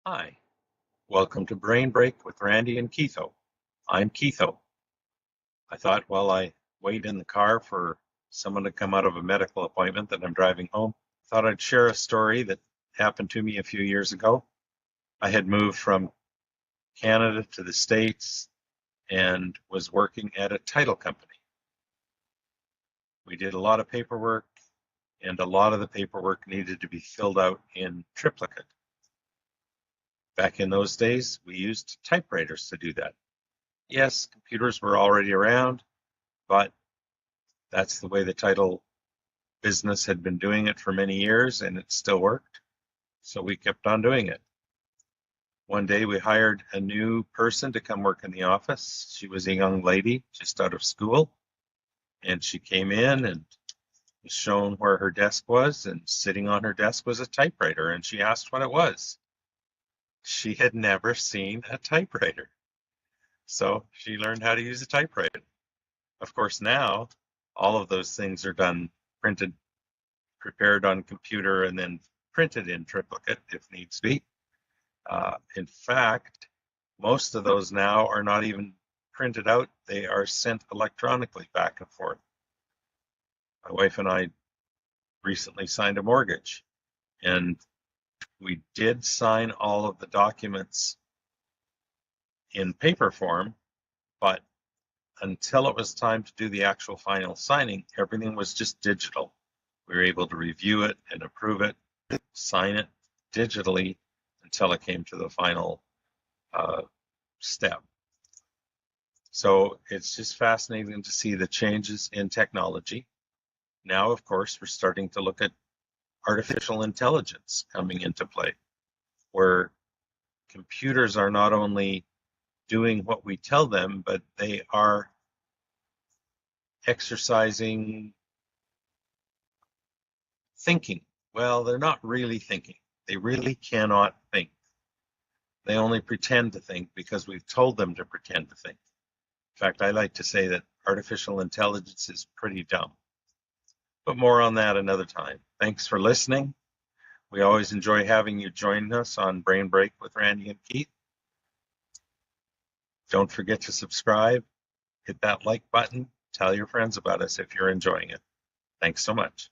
Hi, welcome to Brain Break with Randy and Keitho. I'm Keitho. I thought while I wait in the car for someone to come out of a medical appointment that I'm driving home, thought I'd share a story that happened to me a few years ago. I had moved from Canada to the States and was working at a title company. We did a lot of paperwork, and a lot of the paperwork needed to be filled out in triplicate. Back in those days, we used typewriters to do that. Yes, computers were already around, but that's the way the title business had been doing it for many years, and it still worked. So we kept on doing it. One day we hired a new person to come work in the office. She was a young lady just out of school, and she came in and was shown where her desk was, and sitting on her desk was a typewriter, and she asked what it was. She had never seen a typewriter. So she learned how to use a typewriter. Of course, now all of those things are done printed, prepared on computer, and then printed in triplicate if needs be. In fact, most of those now are not even printed out, they are sent electronically back and forth. My wife and I recently signed a mortgage, and we did sign all of the documents in paper form, but until it was time to do the actual final signing, everything was just digital. We were able to review it and approve it, sign it digitally until it came to the final step. So it's just fascinating to see the changes in technology. Now, of course, we're starting to look at artificial intelligence coming into play, where computers are not only doing what we tell them, but they are exercising thinking. Well, they're not really thinking. They really cannot think. They only pretend to think because we've told them to pretend to think. In fact, I like to say that artificial intelligence is pretty dumb. But more on that another time. Thanks for listening. We always enjoy having you join us on Brain Break with Randy and Keith. Don't forget to subscribe, hit that like button, tell your friends about us if you're enjoying it. Thanks so much.